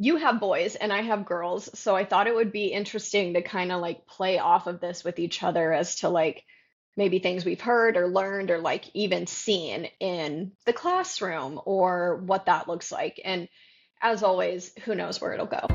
you have boys and I have girls, so I thought it would be interesting to kind of like play off of this with each other as to like maybe things we've heard or learned or like even seen in the classroom or what that looks like. And as always, who knows where it'll go.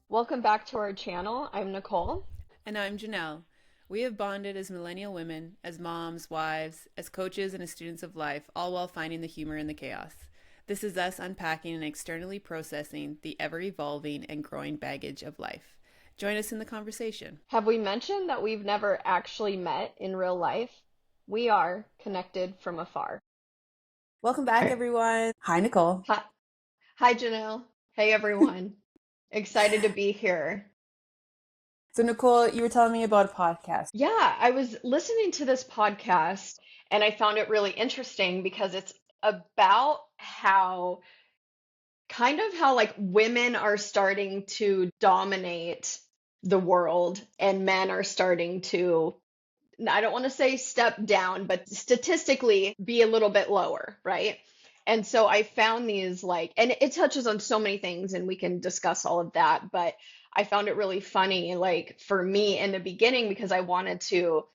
Welcome back to our channel. I'm Nicole. And I'm Janelle. We have bonded as millennial women, as moms, wives, as coaches, and as students of life, all while finding the humor in the chaos. This is us unpacking and externally processing the ever-evolving and growing baggage of life. Join us in the conversation. Have we mentioned that we've never actually met in real life? We are connected from afar. Welcome back, everyone. Hi, Nicole. Hi, hi Janelle. Hey, everyone. Excited to be here. So, Nicole, you were telling me about a podcast. Yeah, I was listening to this podcast and I found it really interesting because it's about how how like women are starting to dominate the world and men are starting to, I don't want to say step down, but statistically be a little bit lower, right? And so I found these like, and it touches on so many things and we can discuss all of that, but I found it really funny, like for me in the beginning, because I wanted to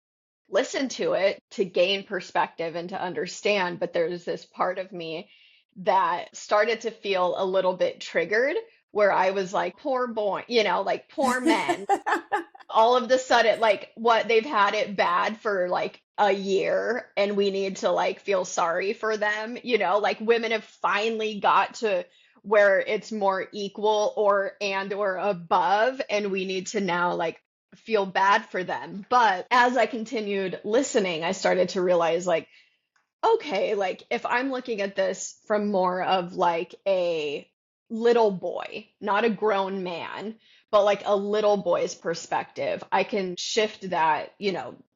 listen to it to gain perspective and to understand. But there's this part of me that started to feel a little bit triggered where I was like, poor boy, like poor men. All of the sudden, like what they've had it bad for like a year and we need to like feel sorry for them, like women have finally got to where it's more equal or above and we need to now like feel bad for them. But as I continued listening, I started to realize like, okay, like if I'm looking at this from more of like a little boy, not a grown man, but like a little boy's perspective, I can shift that,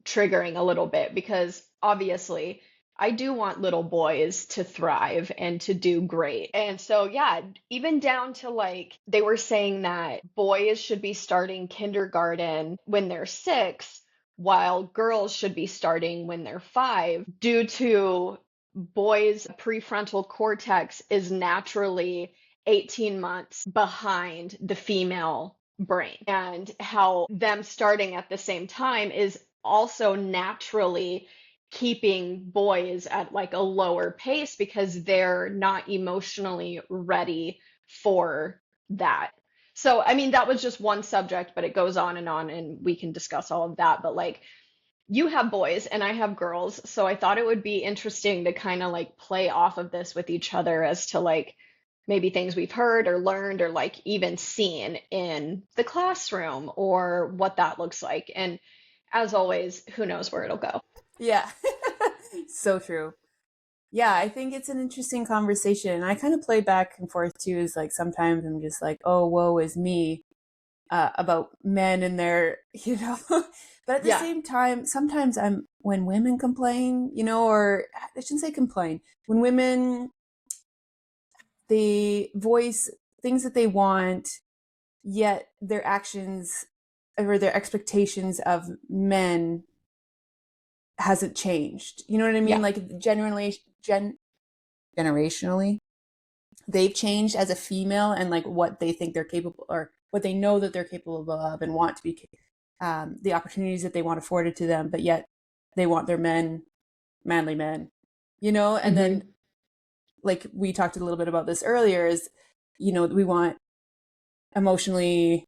triggering a little bit because obviously I do want little boys to thrive and to do great. And so, yeah, even down to like they were saying that boys should be starting kindergarten when they're 6 while girls should be starting when they're 5 due to boys' prefrontal cortex is naturally 18 months behind the female brain, and how them starting at the same time is also naturally keeping boys at like a lower pace because they're not emotionally ready for that. So, I mean, that was just one subject, but it goes on, and we can discuss all of that. But like, you have boys and I have girls, so I thought it would be interesting to kind of like play off of this with each other as to like maybe things we've heard or learned or like even seen in the classroom or what that looks like. And as always, who knows where it'll go. Yeah, so true. Yeah, I think it's an interesting conversation. I kind of play back and forth too, is like sometimes I'm just like, oh, woe is me, about men and their, but at the Yeah. same time, sometimes when women complain, or I shouldn't say complain, when women, they voice things that they want, yet their actions or their expectations of men hasn't changed. You know what I mean? Yeah. Like generationally, they've changed as a female and like what they think they're capable or what they know that they're capable of and want to be, the opportunities that they want afforded to them, but yet they want their manly men, and then like we talked a little bit about this earlier is, we want emotionally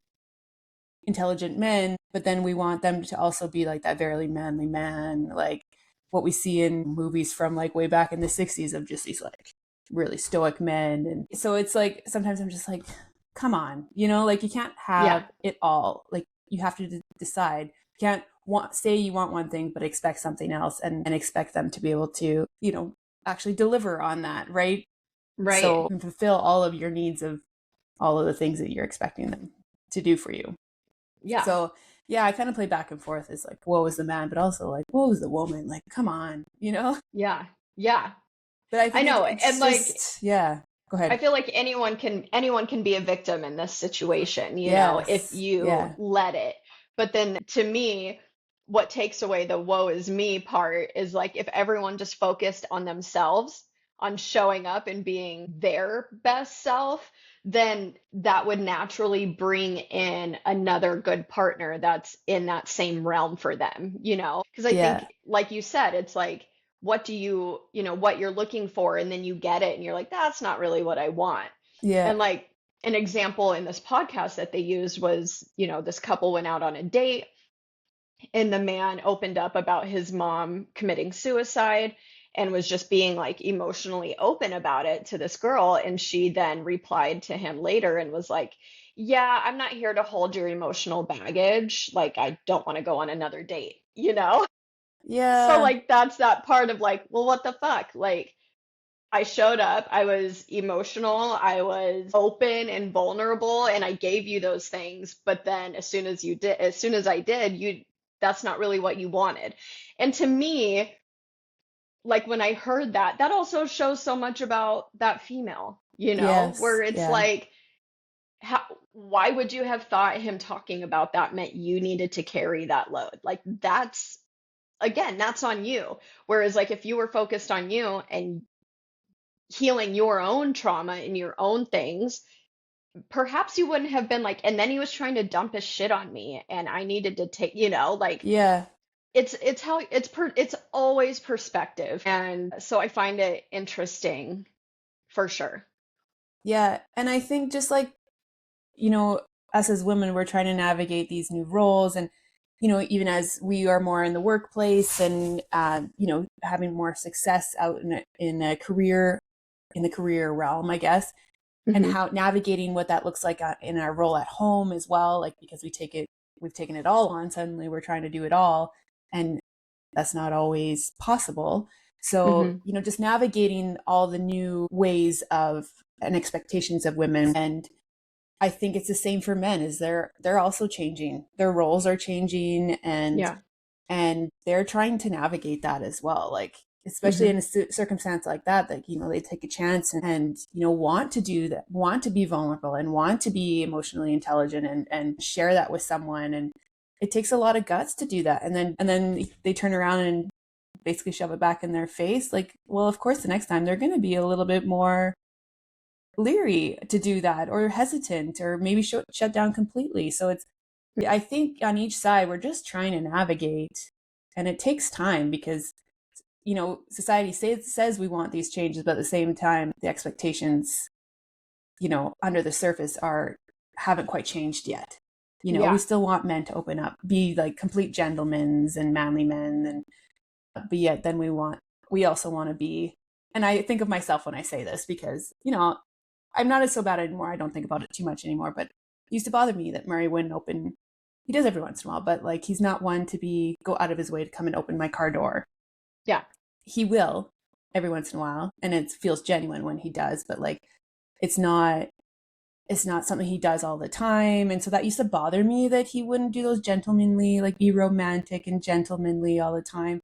intelligent men, but then we want them to also be like that very manly man, like what we see in movies from like way back in the 60s of just these like really stoic men. And so it's like sometimes I'm just like, come on, like you can't Yeah. have it all. Like you have to decide. You can't say you want one thing but expect something else and expect them to be able to, actually deliver on that, right? Right. So fulfill all of your needs of all of the things that you're expecting them to do for you. Yeah. So yeah, I kind of play back and forth. It's like, woe is the man, but also like, woe is the woman. Like, come on, Yeah. Yeah. But I I think know. it's And like, just, yeah. Go I ahead. feel like anyone can be a victim in this situation, if Yes. you Yeah. let it. But then to me, what takes away the woe is me part is like if everyone just focused on themselves, on showing up and being their best self, then that would naturally bring in another good partner that's in that same realm for them, Because I Yeah. think, like you said, it's like what do what you're looking for, and then you get it and you're like, that's not really what I want. Yeah. And like an example in this podcast that they used was, this couple went out on a date and the man opened up about his mom committing suicide and was just being like emotionally open about it to this girl. And she then replied to him later and was like, yeah, I'm not here to hold your emotional baggage. Like, I don't want to go on another date, So Yeah. like that's that part of like, well, what the fuck? Like I showed up, I was emotional, I was open and vulnerable, and I gave you those things, but then as soon as I did, you that's not really what you wanted. And to me, like when I heard that, that also shows so much about that female, where Yes. it's Yeah. like how why would you have thought him talking about that meant you needed to carry that load? Like that's again, that's on you. Whereas, like, if you were focused on you and healing your own trauma and your own things, perhaps you wouldn't have been like, and then he was trying to dump his shit on me and I needed to take, like Yeah. it's always perspective. And so I find it interesting for sure. Yeah. And I think just like, you know, us as women, we're trying to navigate these new roles. And, even as we are more in the workplace and, having more success out in a career, in the career realm, I guess, and Hmm. how navigating what that looks like in our role at home as well, like because we've taken it all on, suddenly we're trying to do it all. And that's not always possible. So, Hmm. just navigating all the new ways of and expectations of women. And I think it's the same for men, is they're also changing. Their roles are changing, Yeah. and they're trying to navigate that as well. Like especially Hmm. in a circumstance like that, like they take a chance and want to do that, want to be vulnerable and want to be emotionally intelligent and share that with someone. And it takes a lot of guts to do that. And then they turn around and basically shove it back in their face. Like, well, of course, the next time they're going to be a little bit more leery to do that, or hesitant, or maybe shut down completely. So I think on each side, we're just trying to navigate, and it takes time because, society says we want these changes, but at the same time, the expectations, under the surface haven't quite changed yet. We Yeah. still want men to open up, be like complete gentlemen and manly men, but yet then we also want to be, and I think of myself when I say this because, I'm not so bad anymore. I don't think about it too much anymore, but it used to bother me that Murray wouldn't open. He does every once in a while, but like he's not one to go out of his way to come and open my car door. Yeah. He will every once in a while, and it feels genuine when he does, but like it's not something he does all the time. And so that used to bother me, that he wouldn't do those gentlemanly, like be romantic and gentlemanly all the time.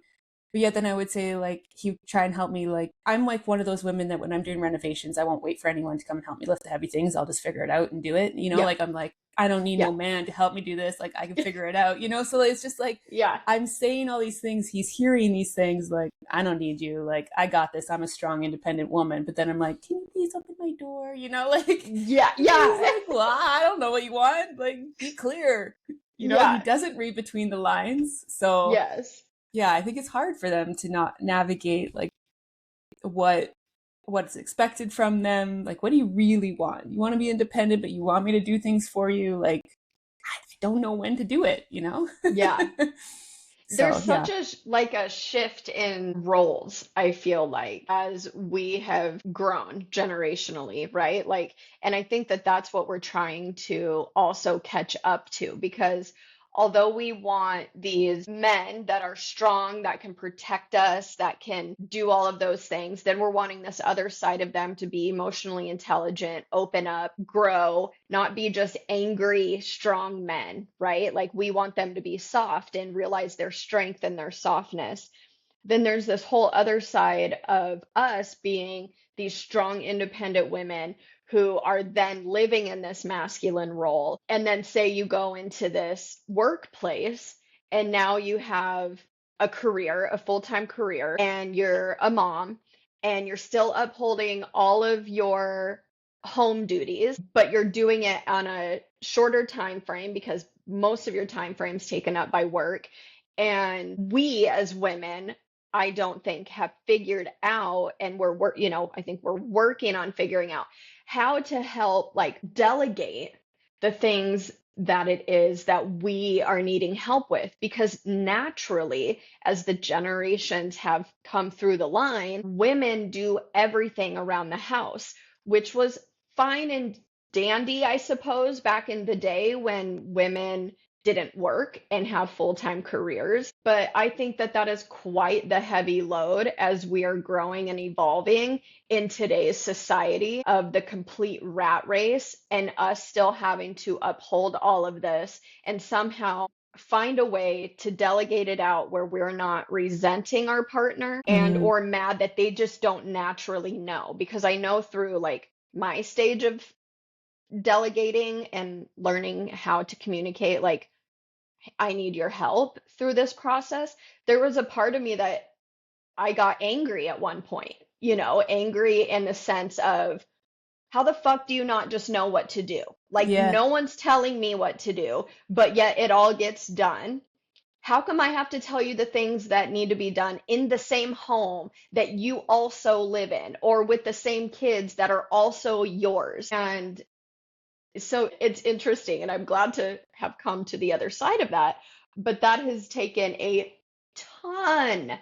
But yet then I would say, like, he would try and help me. Like, I'm like one of those women that when I'm doing renovations, I won't wait for anyone to come and help me lift the heavy things. I'll just figure it out and do it. Yeah. Like I'm like, I don't need Yeah. no man to help me do this. Like I can figure it out, So it's just like, Yeah. I'm saying all these things. He's hearing these things like, I don't need you. Like, I got this. I'm a strong, independent woman. But then I'm like, can you please open my door? Like, Yeah. he's Yeah. like, well, I don't know what you want. Like, be clear. He Yeah. doesn't read between the lines. So Yes. yeah, I think it's hard for them to not navigate like what what's expected from them. Like, what do you really want? You want to be independent, but you want me to do things for you. Like, I don't know when to do it. Yeah. There's So such yeah. a shift in roles, I feel like, as we have grown generationally, right? Like, and I think that that's what we're trying to also catch up to, because although we want these men that are strong, that can protect us, that can do all of those things, then we're wanting this other side of them to be emotionally intelligent, open up, grow, not be just angry, strong men, right? Like we want them to be soft and realize their strength and their softness. Then there's this whole other side of us being these strong, independent women who are then living in this masculine role. And then say you go into this workplace and now you have a career, a full-time career, and you're a mom and you're still upholding all of your home duties, but you're doing it on a shorter time frame because most of your time frame's taken up by work. And we as women, I don't think have figured out, and I think we're working on figuring out how to help like delegate the things that it is that we are needing help with. Because naturally, as the generations have come through the line, women do everything around the house, which was fine and dandy, I suppose, back in the day when women didn't work and have full-time careers. But I think that that is quite the heavy load as we are growing and evolving in today's society of the complete rat race, and us still having to uphold all of this and somehow find a way to delegate it out where we're not resenting our partner and Mm-hmm. or mad that they just don't naturally know. Because I know through like my stage of delegating and learning how to communicate, like, I need your help through this process, there was a part of me that I got angry at one point, angry in the sense of, how the fuck do you not just know what to do? Like, Yeah. no one's telling me what to do, but yet it all gets done. How come I have to tell you the things that need to be done in the same home that you also live in, or with the same kids that are also yours? And so it's interesting, and I'm glad to have come to the other side of that. But that has taken a ton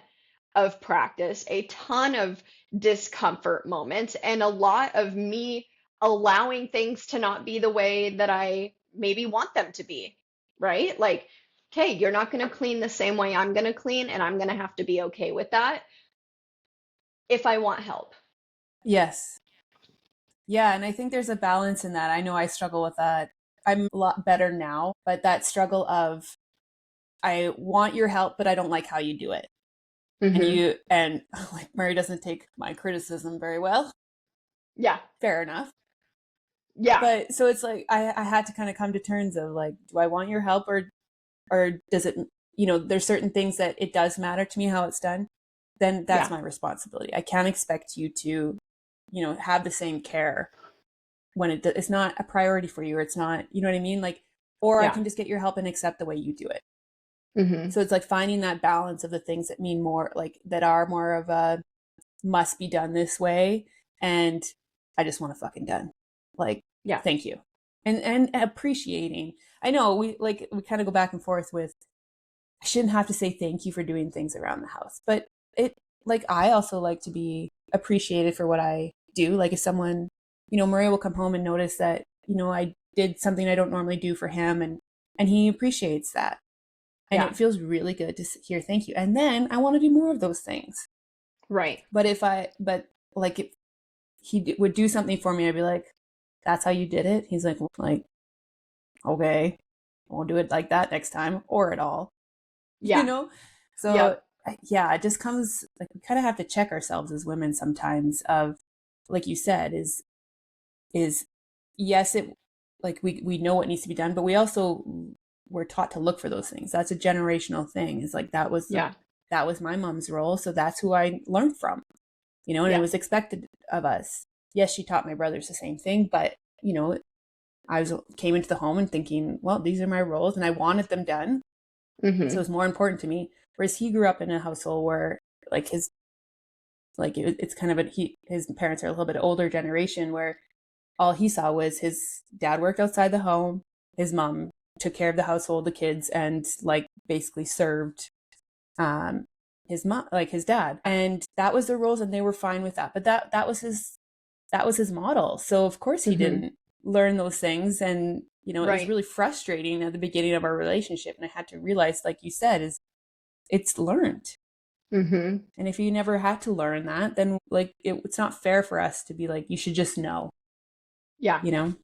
of practice, a ton of discomfort moments, and a lot of me allowing things to not be the way that I maybe want them to be, right? Like, okay, you're not going to clean the same way I'm going to clean, and I'm going to have to be okay with that if I want help. Yes. Yeah, and I think there's a balance in that. I know I struggle with that. I'm a lot better now, but that struggle of I want your help, but I don't like how you do it. Hmm. And like Murray doesn't take my criticism very well. Yeah. Fair enough. Yeah. But so it's like I had to kind of come to terms of like, do I want your help, or does it, there's certain things that it does matter to me how it's done. Then that's Yeah. my responsibility. I can't expect you to, have the same care when it's not a priority for you, or it's not, you know what I mean? Like, or I Yeah. can just get your help and accept the way you do it. Hmm. So it's like finding that balance of the things that mean more, like that are more of a must be done this way, and I just want it fucking done. Like, Yeah. thank you. And appreciating. I know we kind of go back and forth with, I shouldn't have to say thank you for doing things around the house, but it, like, I also like to be appreciated for what I do. Like if someone, Murray will come home and notice that, I did something I don't normally do for him, and he appreciates that. And Yeah. it feels really good to hear thank you. And then I want to do more of those things. Right. But like if would do something for me, I'd be like, that's how you did it? He's like, okay, I won't do it like that next time or at all, you Yeah. know? So Yep. yeah, it just comes like we kind of have to check ourselves as women sometimes of, like you said, is yes, it like we know what needs to be done, but we also were taught to look for those things. That's a generational thing. It's like Yeah. that was my mom's role, so that's who I learned from, and it Yeah. was expected of us. Yes, she taught my brothers the same thing, but I came into the home and thinking, well, these are my roles, and I wanted them done, so Hmm. it's more important to me. Whereas he grew up in a household where like it's kind of his parents are a little bit older generation where all he saw was his dad worked outside the home, his mom took care of the household, the kids, and like basically served um his mom, like his dad, and that was their roles, and they were fine with that. But that was his model, so of course he Hmm. didn't learn those things. And it was Right. really frustrating at the beginning of our relationship, and I had to realize, like you said, is it's learned. Hmm. And if you never had to learn that, then like it's not fair for us to be like, you should just know, Yeah. you know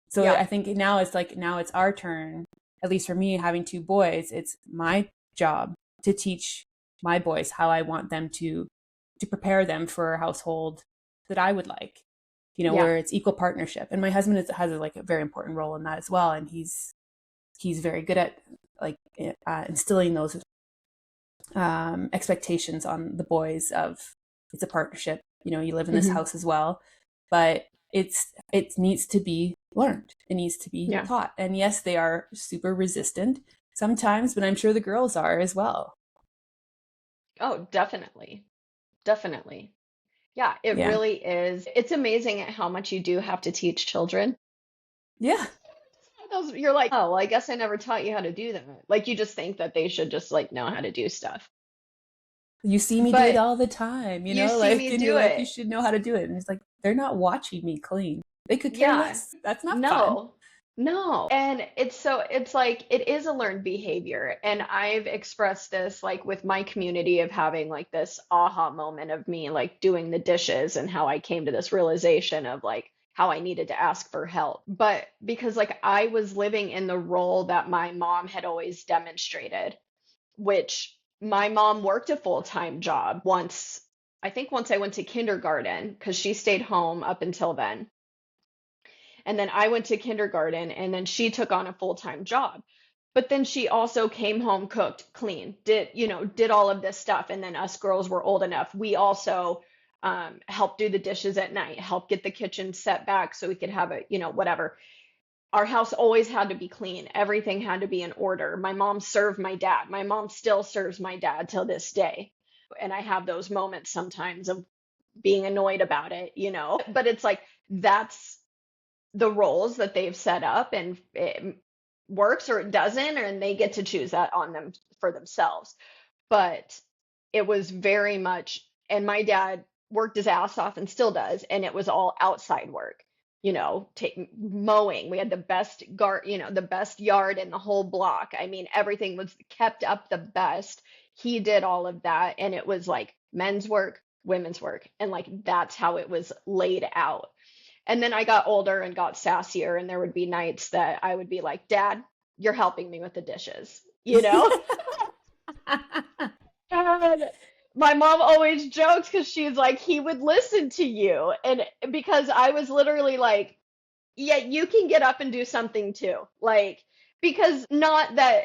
so Yeah. I think now it's our turn. At least for me, having two boys, it's my job to teach my boys how I want them to prepare them for a household that I would like, Yeah. where it's equal partnership. And my husband has like a very important role in that as well. And he's very good at like instilling those expectations on the boys of it's a partnership. You live in this Hmm. house as well, but it needs to be learned. It needs to be Yeah. taught. And yes, they are super resistant sometimes, but I'm sure the girls are as well. Oh, definitely. Definitely. Yeah, it Yeah. really is. It's amazing at how much you do have to teach children. Yeah. You're like, oh, well, I guess I never taught you how to do that. Like you just think that they should just like know how to do stuff. You see me do it But all the time, you see like, me and you're do like, you it. should know how to do it. And it's like, they're not watching me clean. They could care Yeah. less. That's not fun. No. No. And it's like it is a learned behavior. And I've expressed this like with my community of having like this aha moment of me like doing the dishes and how I came to this realization of like how I needed to ask for help. But because like I was living in the role that my mom had always demonstrated, which my mom worked a full-time job once, I think once I went to kindergarten because she stayed home up until then. And then I went to kindergarten and then she took on a full-time job. But then she also came home, cooked, cleaned, did all of this stuff. And then us girls were old enough. We also helped do the dishes at night, helped get the kitchen set back so we could have it, whatever. Our house always had to be clean. Everything had to be in order. My mom served my dad. My mom still serves my dad till this day. And I have those moments sometimes of being annoyed about it, But it's like that's the roles that they've set up and it works or it doesn't, and they get to choose that on them for themselves. But it was very much, and my dad worked his ass off and still does, and it was all outside work. Take mowing. We had the best yard in the whole block. I mean, everything was kept up the best. He did all of that, and it was like men's work, women's work, and like that's how it was laid out. And then I got older and got sassier, and there would be nights that I would be like, Dad, you're helping me with the dishes, And my mom always jokes because she's like, he would listen to you. And because I was literally like, yeah, you can get up and do something too. Like, because not that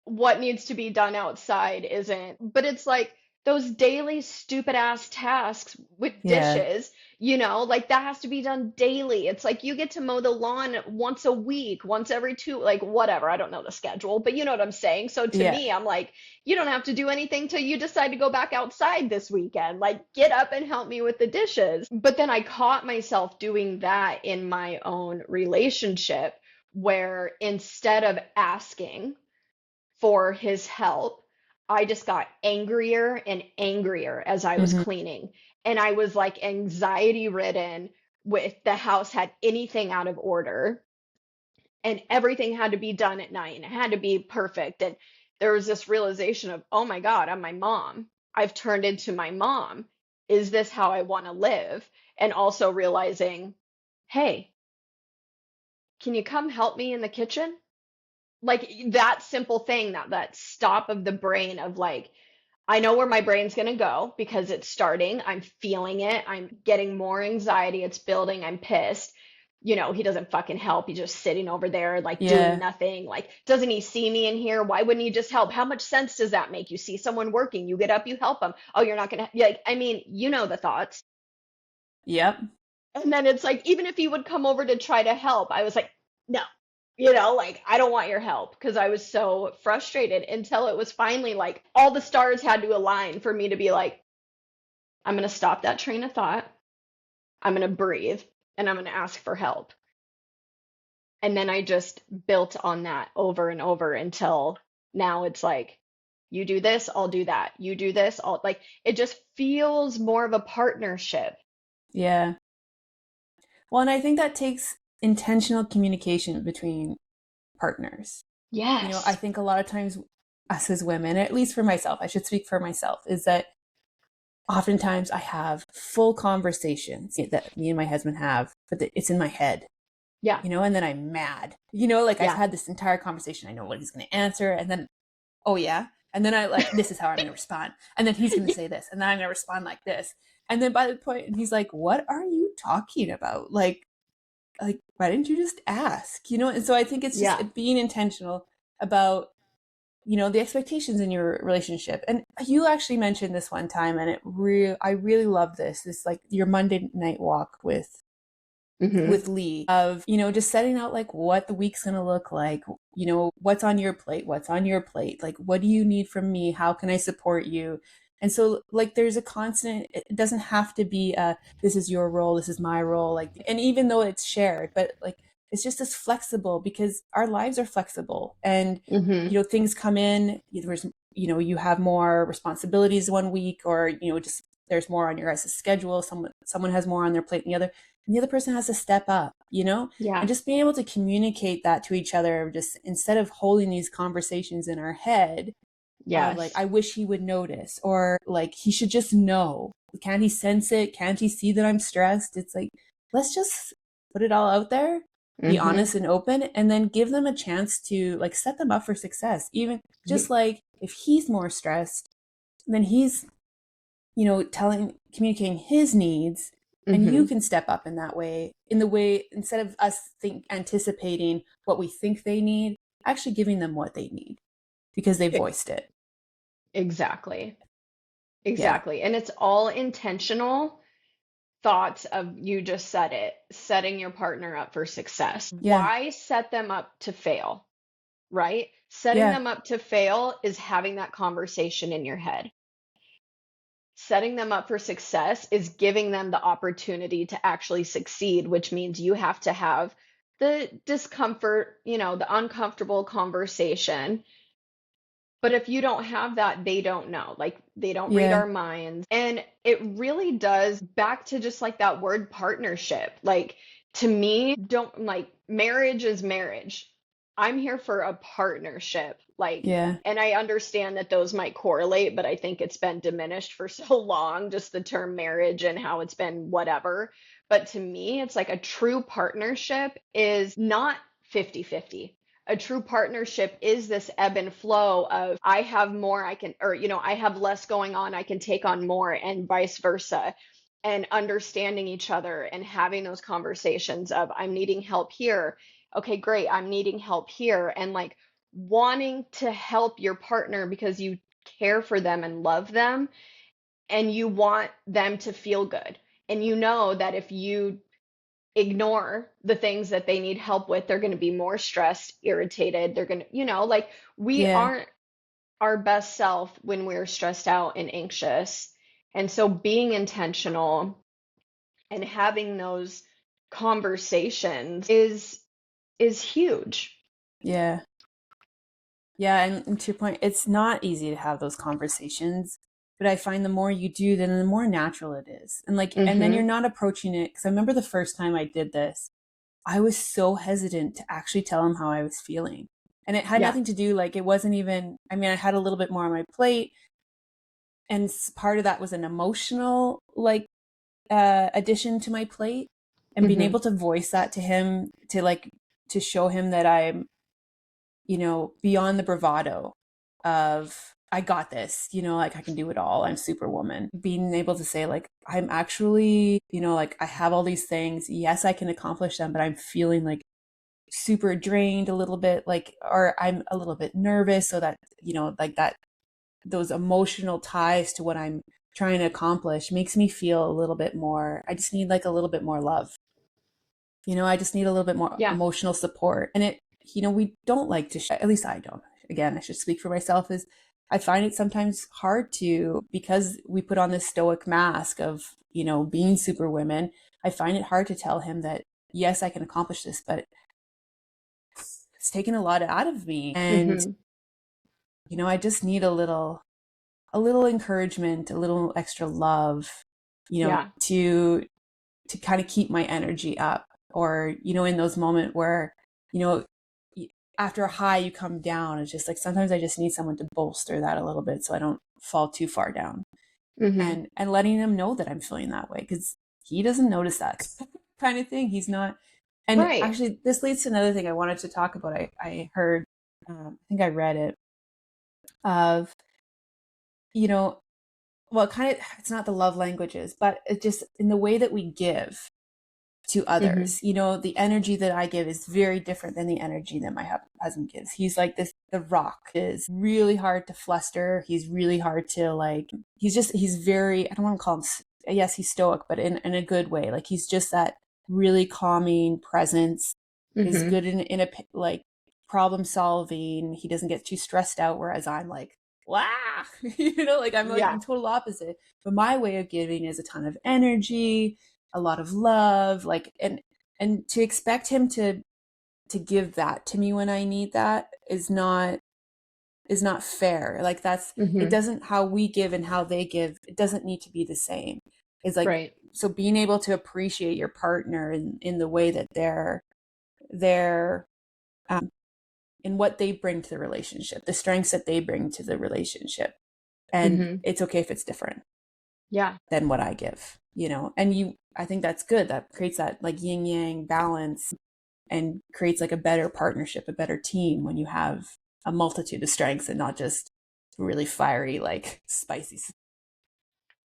what needs to be done outside isn't, but it's like those daily stupid ass tasks with Yeah. dishes, like that has to be done daily. It's like you get to mow the lawn once a week, once every two, like whatever. I don't know the schedule, but you know what I'm saying. So to Yeah. me, I'm like, you don't have to do anything till you decide to go back outside this weekend. Like, get up and help me with the dishes. But then I caught myself doing that in my own relationship, where instead of asking for his help, I just got angrier and angrier as I was Hmm. cleaning. And I was like anxiety ridden with the house had anything out of order and everything had to be done at night and it had to be perfect. And there was this realization of, oh my God, I'm my mom. I've turned into my mom. Is this how I want to live? And also realizing, hey, can you come help me in the kitchen? Like that simple thing, that stop of the brain of like, I know where my brain's going to go because it's starting. I'm feeling it. I'm getting more anxiety. It's building. I'm pissed. He doesn't fucking help. He's just sitting over there, like doing Yeah. nothing. Like, doesn't he see me in here? Why wouldn't he just help? How much sense does that make? You see someone working, you get up, you help them. Oh, you're not going to, like, I mean, the thoughts. Yep. And then it's like, even if he would come over to try to help, I was like, no, like I don't want your help because I was so frustrated until it was finally like all the stars had to align for me to be like, I'm going to stop that train of thought. I'm going to breathe and I'm going to ask for help. And then I just built on that over and over until now it's like, you do this, I'll do that. You do this, I'll like, it just feels more of a partnership. Yeah. Well, and I think that takes intentional communication between partners. I Yes. think a lot of times us as women, at least for myself, I should speak for myself, is that oftentimes I have full conversations that me and my husband have, but it's in my head, Yeah. and then I'm mad. Like I've Yeah. had this entire conversation. I know what he's going to answer. And then, oh, yeah. And then I like, this is how I'm going to respond. And then he's going to say this. And then I'm going to respond like this. And then by the point, he's like, what are you talking about? Like, why didn't you just ask? And so I think it's just Yeah. being intentional about, the expectations in your relationship. And you actually mentioned this one time, and I really love this. This, like, your Monday night walk with Mm-hmm. Lee, of, just setting out like what the week's going to look like, what's on your plate, like, what do you need from me? How can I support you? And so, like, there's a constant, it doesn't have to be this is your role, this is my role. Like, and even though it's shared, but like, it's just as flexible, because our lives are flexible, and, Mm-hmm. things come in, there's, you have more responsibilities one week, or, just there's more on your guys' schedule. Someone has more on their plate than the other, and the other person has to step up, Yeah. and just being able to communicate that to each other, just instead of holding these conversations in our head of like, Yes. I wish he would notice, or like, he should just know. Can't he sense it? Can't he see that I'm stressed? It's like, let's just put it all out there, be Mm-hmm. honest and open, and then give them a chance to like set them up for success. Even just like, if he's more stressed, then he's, communicating his needs, and you Mm-hmm. can step up in that way, in the way, instead of us anticipating what we think they need, actually giving them what they need because they voiced it. Exactly. Yeah. Exactly. And it's all intentional thoughts of, you just said it, setting your partner up for success. Yeah. Why set them up to fail, right? Setting Yeah. them up to fail is having that conversation in your head. Setting them up for success is giving them the opportunity to actually succeed, which means you have to have the discomfort, the uncomfortable conversation. But if you don't have that, they don't know. Like, they don't read Yeah. our minds. And it really does, back to just like that word partnership. Like, to me, don't, like, marriage is marriage. I'm here for a partnership. Like, Yeah. and I understand that those might correlate, but I think it's been diminished for so long, just the term marriage and how it's been whatever. But to me, it's like a true partnership is not 50-50. A true partnership is this ebb and flow of, I have more I can, or, I have less going on, I can take on more, and vice versa. And understanding each other and having those conversations of, I'm needing help here. Okay, great. I'm needing help here. And like, wanting to help your partner because you care for them and love them, and you want them to feel good. And you know that if you ignore the things that they need help with, they're going to be more stressed, irritated. They're going to, like, we Yeah. aren't our best self when we're stressed out and anxious. And so being intentional and having those conversations is huge. Yeah. Yeah. And to your point, it's not easy to have those conversations, but I find the more you do, then the more natural it is. And like, and then you're Mhm. not approaching it. Cause I remember the first time I did this, I was so hesitant to actually tell him how I was feeling. And it had Yeah. nothing to do, like, it wasn't even, I mean, I had a little bit more on my plate. And part of that was an emotional, like, addition to my plate. And being Mhm. able to voice that to him, to like, to show him that I'm, beyond the bravado of, I got this, like, I can do it all. I'm superwoman. Being able to say, like, I'm actually, like, I have all these things. Yes, I can accomplish them, but I'm feeling like super drained a little bit, like, or I'm a little bit nervous. So that, like, that, those emotional ties to what I'm trying to accomplish makes me feel a little bit more, I just need like a little bit more love. I just need a little bit more Yeah. emotional support. And it, we don't like to, at least I don't. Again, I should speak for myself, is I find it sometimes hard to, because we put on this stoic mask of, being super women. I find it hard to tell him that, yes, I can accomplish this, but it's taken a lot out of me. And, Mhm. I just need a little encouragement, a little extra love, Yeah. to kind of keep my energy up. Or, in those moments where, you know, after a high, you come down. It's just like, sometimes I just need someone to bolster that a little bit so I don't fall too far down. Mhm. And letting him know that I'm feeling that way, because he doesn't notice that kind of thing. He's not. And Right. actually, this leads to another thing I wanted to talk about. I heard, I think I read it, of, you know, well, it's not the love languages, but it just in the way that we give to Hmm. others. The energy that I give is very different than the energy that my husband gives. He's like this, the rock is really hard to fluster. He's really hard to like, he's very, I don't want to call him, yes, he's stoic, but in a good way. Like he's just that really calming presence, is Hmm. good in a like problem solving. He doesn't get too stressed out. Whereas I'm like, wow, like I'm like Yeah. the total opposite. But my way of giving is a ton of energy, a lot of love, like, and to expect him to give that to me when I need that is not fair. Like that's, it Hmm. doesn't, how we give and how they give, it doesn't need to be the same. It's like, Right. so being able to appreciate your partner in the way that they're in what they bring to the relationship, the strengths that they bring to the relationship, and Hmm. it's okay if it's different Yeah. than what I give. And I think that's good. That creates that like yin yang balance and creates like a better partnership, a better team when you have a multitude of strengths and not just really fiery, like spicy.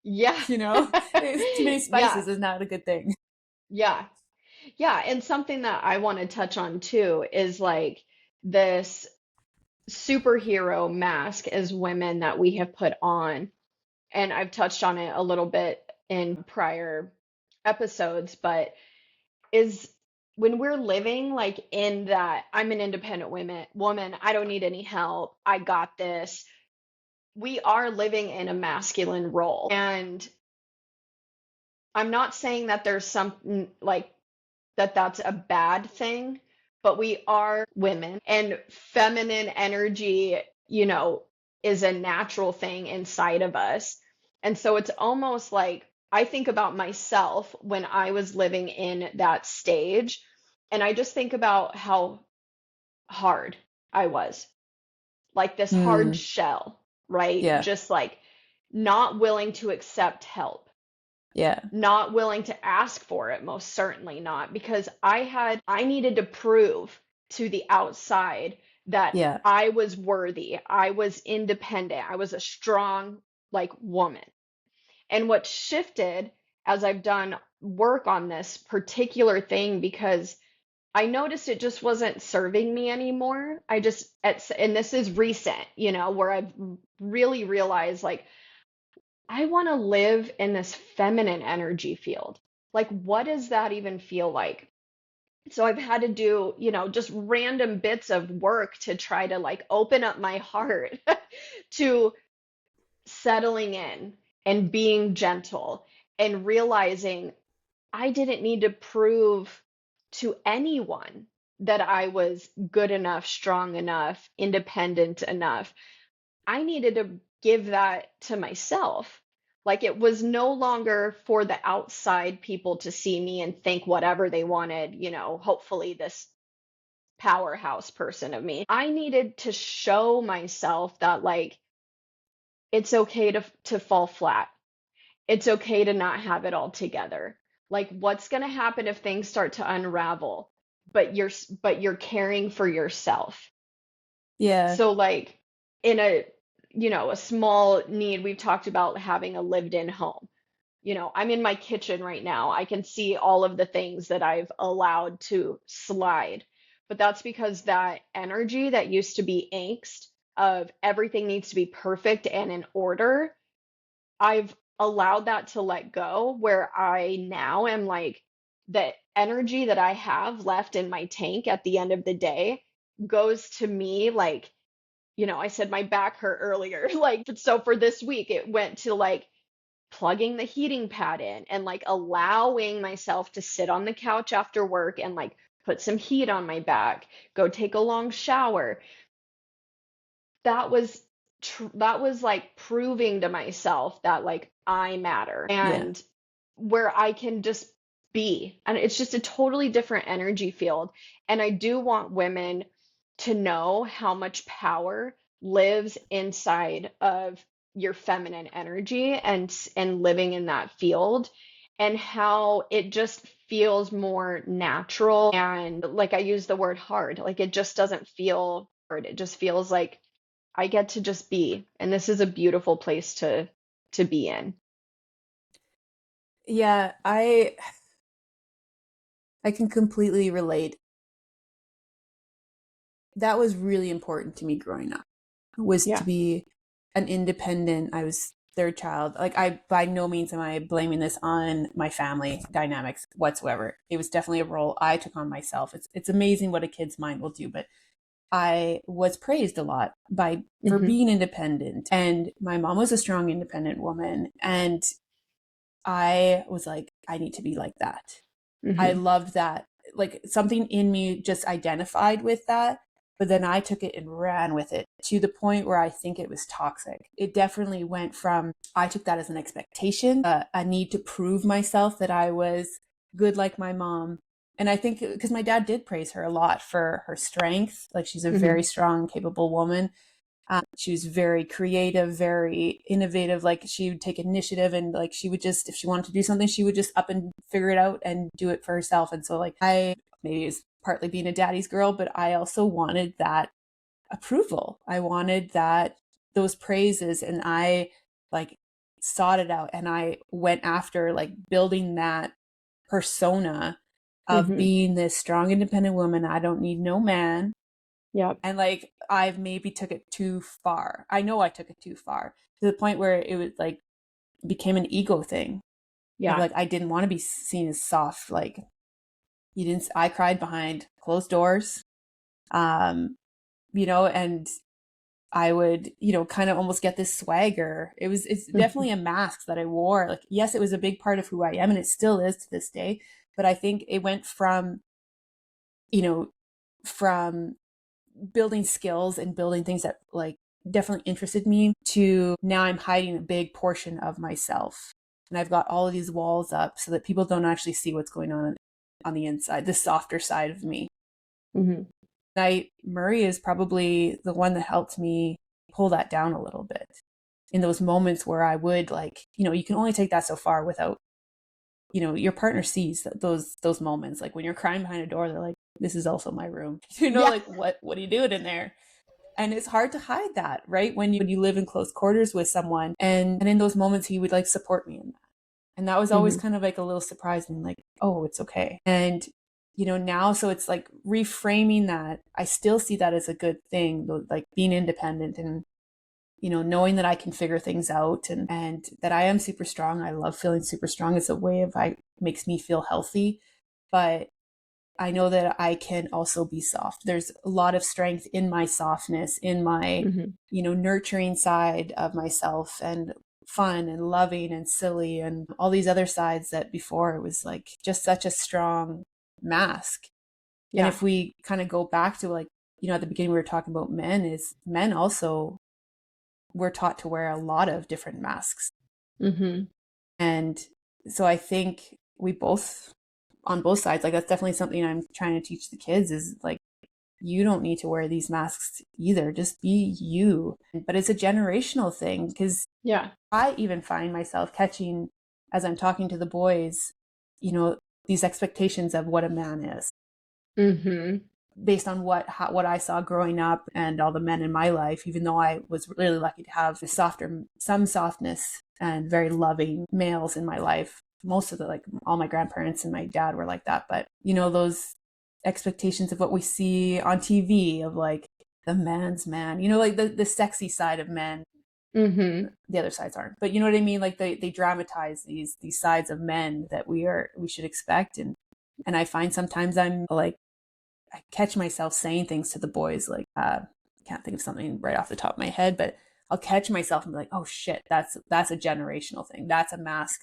Yeah. Too many Yeah. spices is not a good thing. Yeah. Yeah. And something that I want to touch on too is like this superhero mask as women that we have put on. And I've touched on it a little bit in prior episodes, but is when we're living like in that I'm an independent woman, I don't need any help, I got this. We are living in a masculine role. And I'm not saying that there's something like that's a bad thing, but we are women and feminine energy, is a natural thing inside of us. And so it's almost like I think about myself when I was living in that stage, and I just think about how hard I was, like this hard Mm, shell, right? yeah, Just like not willing to accept help, yeah, not willing to ask for it, most certainly not, because I needed to prove to the outside that yeah, I was worthy, I was independent, I was a strong like woman. And what shifted as I've done work on this particular thing, because I noticed it just wasn't serving me anymore. And this is recent, where I've really realized like I want to live in this feminine energy field. Like, what does that even feel like? So I've had to do, just random bits of work to try to like open up my heart to settling in and being gentle and realizing I didn't need to prove to anyone that I was good enough, strong enough, independent enough. I needed to give that to myself. Like it was no longer for the outside people to see me and think whatever they wanted, hopefully this powerhouse person of me. I needed to show myself that like it's okay to fall flat. It's okay to not have it all together. Like what's going to happen if things start to unravel, but you're caring for yourself. yeah, So like in a small need, we've talked about having a lived-in home. I'm in my kitchen right now. I can see all of the things that I've allowed to slide. But that's because that energy that used to be angst of everything needs to be perfect and in order, I've allowed that to let go, where I now am like the energy that I have left in my tank at the end of the day goes to me like, I said my back hurt earlier. Like, so for this week, it went to like plugging the heating pad in and like allowing myself to sit on the couch after work and like put some heat on my back, go take a long shower. That was like proving to myself that like I matter yeah, and where I can just be. And it's just a totally different energy field. And I do want women to know how much power lives inside of your feminine energy and living in that field, and how it just feels more natural. And like I use the word hard, like it just doesn't feel hard. It just feels like I get to just be. And this is a beautiful place to to be in. Yeah, I can completely relate. That was really important to me growing up, was to Yeah. be an independent. I was third child. Like, I by no means am I blaming this on my family dynamics whatsoever. It was definitely a role I took on myself. It's amazing what a kid's mind will do, but I was praised a lot by for Hmm. being independent, and my mom was a strong independent woman, and I was like, I need to be like that. I Hmm. loved that. Like, something in me just identified with that, but then I took it and ran with it to the point where I think it was toxic. It definitely went from, I took that as an expectation, a need to prove myself that I was good like my mom. And I think because my dad did praise her a lot for her strength, like she's a Hmm. very strong, capable woman. She was very creative, very innovative. Like, she would take initiative, and like she would just, if she wanted to do something, she would just up and figure it out and do it for herself. And so, like, I maybe it's partly being a daddy's girl, but I also wanted that approval. I wanted that, those praises, and I like sought it out, and I went after like building that persona of Hmm. being this strong, independent woman. I don't need no man. Yep. And like, I've maybe took it too far. I know I took it too far to the point where it was like became an ego thing of Yeah. like, I didn't want to be seen as soft. Like, you didn't, I cried behind closed doors. Um, and I would, kind of almost get this swagger. It's Hmm. definitely a mask that I wore. Like, yes, it was a big part of who I am, and it still is to this day. But I think it went you know, from building skills and building things that like definitely interested me to now I'm hiding a big portion of myself. And I've got all of these walls up so that people don't actually see what's going on the inside, the softer side of me. Hmm. Murray is probably the one that helped me pull that down a little bit in those moments where I would like, you can only take that so far without, your partner sees those moments. Like, when you're crying behind a door, they're like, this is also my room. Yeah. Like, what are you doing in there? And it's hard to hide that, right? When you live in close quarters with someone, and in those moments he would like support me in that. And that was always Hmm. kind of like a little surprising, like, oh, it's okay. And now, so it's like reframing that. I still see that as a good thing, like being independent, and knowing that I can figure things out, and that I am super strong. I love feeling super strong. It's a way of, I makes me feel healthy. But I know that I can also be soft. There's a lot of strength in my softness, in my, Hmm. nurturing side of myself, and fun and loving and silly, and all these other sides that before it was like just such a strong mask. And Yeah. if we kind of go back to like, at the beginning we were talking about men, is men also were taught to wear a lot of different masks. Hmm. And so I think we both, on both sides, like, that's definitely something I'm trying to teach the kids, is like, you don't need to wear these masks either. Just be you. But it's a generational thing, because Yeah. I even find myself catching, as I'm talking to the boys, these expectations of what a man is Hmm. based on what I saw growing up and all the men in my life, even though I was really lucky to have some softness and very loving males in my life. Most of like all my grandparents and my dad were like that. But those expectations of what we see on TV of like the man's man, like the sexy side of men. Hmm. The other sides aren't, but you know what I mean? Like, they dramatize these sides of men that we should expect. And I find sometimes I'm like, I catch myself saying things to the boys, like, can't think of something right off the top of my head, but I'll catch myself and be like, oh shit, that's a generational thing. That's a mask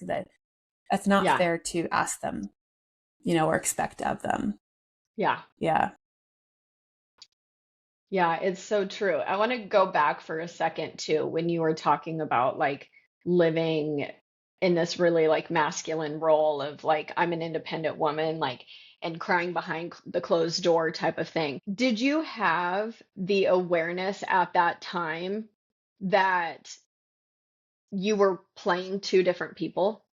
that's not Yeah. fair to ask them, or expect of them. Yeah. Yeah. Yeah, it's so true. I want to go back for a second too, when you were talking about like living in this really like masculine role of like I'm an independent woman, like and crying behind the closed door type of thing. Did you have the awareness at that time that you were playing two different people?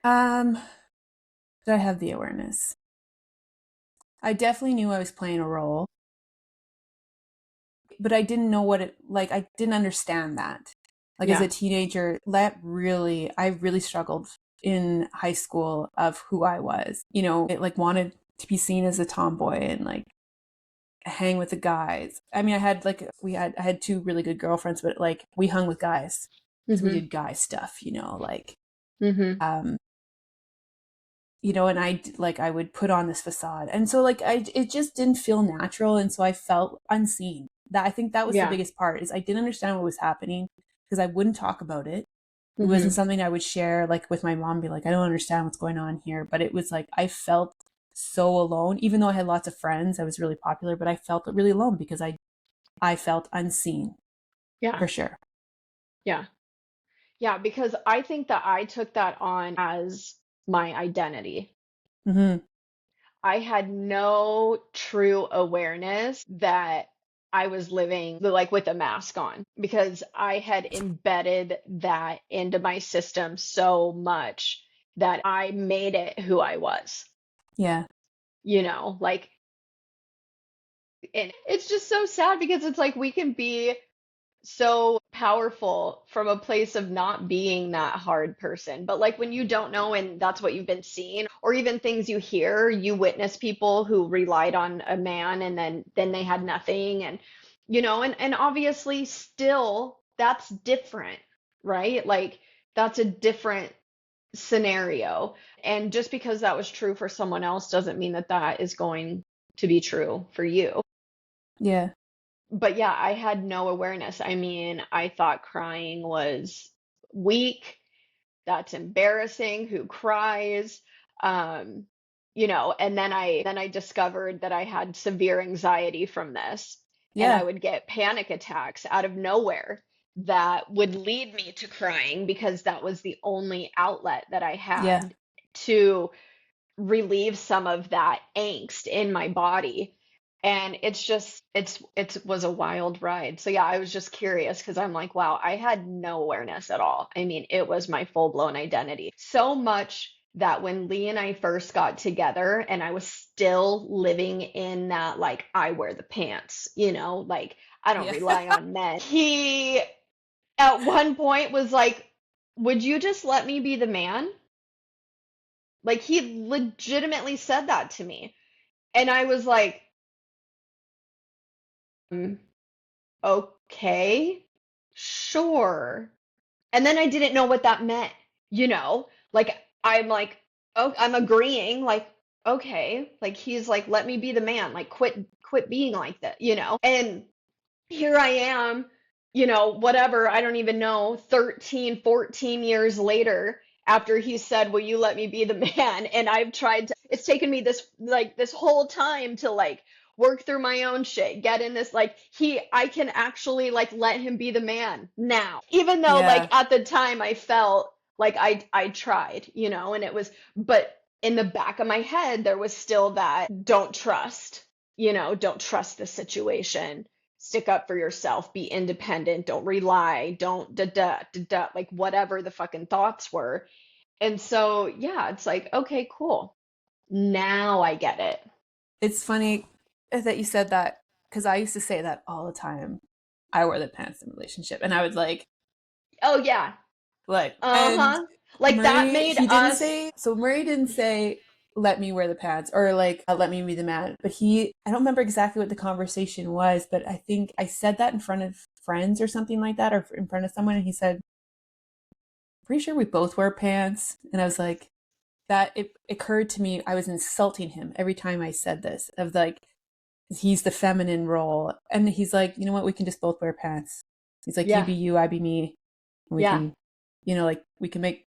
Um, did I have the awareness? I definitely knew I was playing a role. but I didn't know what it, like, I didn't understand that. Like as a Yeah. teenager, I really struggled in high school of who I was. It like wanted to be seen as a tomboy and like hang with the guys. I mean, I had two really good girlfriends, but like we hung with guys because we Mm-hmm. did guy stuff, like, Mm-hmm. um, and I would put on this facade. And so like it just didn't feel natural. And so I felt unseen. I think that was the Yeah. biggest part is I didn't understand what was happening because I wouldn't talk about it. It wasn't Mm-hmm. something I would share like with my mom, be like, I don't understand what's going on here. But it was like, I felt so alone, even though I had lots of friends, I was really popular, but I felt really alone because I felt unseen Yeah. for sure. Yeah. Yeah. Because I think that I took that on as my identity. Mm-hmm. I had no true awareness that I was living like with a mask on because I had embedded that into my system so much that I made it who I was, Yeah. like, and it's just so sad because it's like we can be so powerful from a place of not being that hard person. But like when you don't know and that's what you've been seeing, or even things you hear, you witness people who relied on a man and then they had nothing and and obviously still that's different, right? Like that's a different scenario. And just because that was true for someone else doesn't mean that that is going to be true for you. Yeah. But yeah, I had no awareness. I mean, I thought crying was weak. That's embarrassing. Who cries? Um, and then I discovered that I had severe anxiety from this, and I Yeah. would get panic attacks out of nowhere that would lead me to crying because that was the only outlet that I Yeah. had to relieve some of that angst in my body. And it's just it was a wild ride. So yeah, I was just curious because I'm like, wow, I had no awareness at all. I mean, it was my full-blown identity. So much that when Lee and I first got together and I was still living in that like I wear the pants, like I don't Yeah. rely on men. He at one point was like, "Would you just let me be the man?" Like he legitimately said that to me. And I was like, "Mm, okay, sure." And then I didn't know what that meant, Like I'm like, oh, I'm agreeing, like, okay, like he's like, let me be the man, like quit being like that. And here I am, whatever, I don't even know, 13, 14 years later, after he said, "Will you let me be the man?" And it's taken me this whole time to like work through my own shit, get in this, like, I can actually like let him be the man now. Even though Yeah. like at the time I felt like I tried, and but in the back of my head, there was still that don't trust the situation, stick up for yourself, be independent, don't rely, don't da da da da, like whatever the fucking thoughts were. And so, yeah, it's like, okay, cool. Now I get it. It's funny that you said that because I used to say that all the time. I wear the pants in a relationship, and I would Oh, yeah. and Uh-huh. Like that made us, Murray didn't say let me wear the pants or like let me be the man, but I don't remember exactly what the conversation was, but I think I said that in front of friends or something like that, or in front of someone, and he said, pretty sure we both wear pants. And I was like, that it occurred to me I was insulting him every time I said this, of like he's the feminine role, and he's like, you know what, we can just both wear pants. He's like, you yeah, be you, I be me, and we yeah. can, like we can make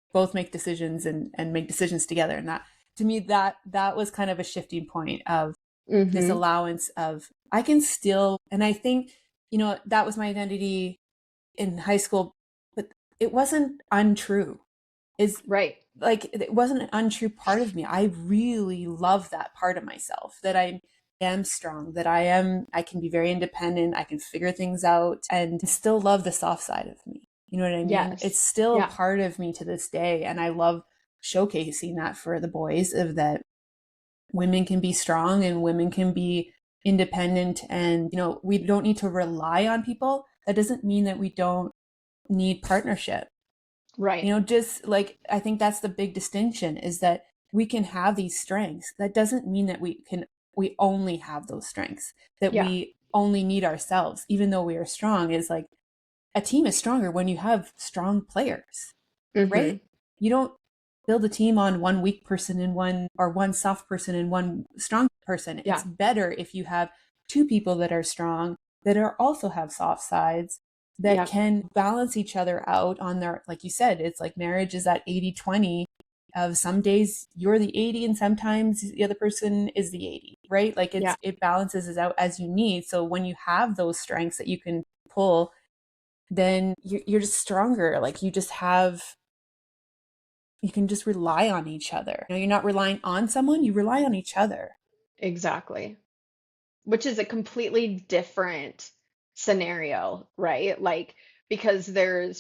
decisions and make decisions together. And that, to me, that was kind of a shifting point of this Mm-hmm. allowance of I can still, and I think, that was my identity in high school, but it wasn't untrue. Is Right. like it wasn't an untrue part of me. I really love that part of myself, that I am strong, that I can be very independent, I can figure things out and still love the soft side of me. You know what I mean? It's Yes. still Yeah. part of me to this day, and I love showcasing that for the boys, of that women can be strong and women can be independent and, we don't need to rely on people, that doesn't mean that we don't need partnership. Right. Just like, I think that's the big distinction, is that we can have these strengths. That doesn't mean that we only have those strengths, that Yeah. we only need ourselves, even though we are strong. Is like, a team is stronger when you have strong players, Mm-hmm. right? You don't build a team on one weak person and one soft person and one strong person. It's Yeah. better if you have two people that are strong, that are also have soft sides, that Yeah. can balance each other out on their, like you said, it's like marriage is that 80-20 of some days you're the 80 and sometimes the other person is the 80, right? Like Yeah. it balances it out as you need. So when you have those strengths that you can pull, then you're just stronger. Like you can just rely on each other. You're not relying on someone, you rely on each other. Exactly. Which is a completely different scenario, right? Like, because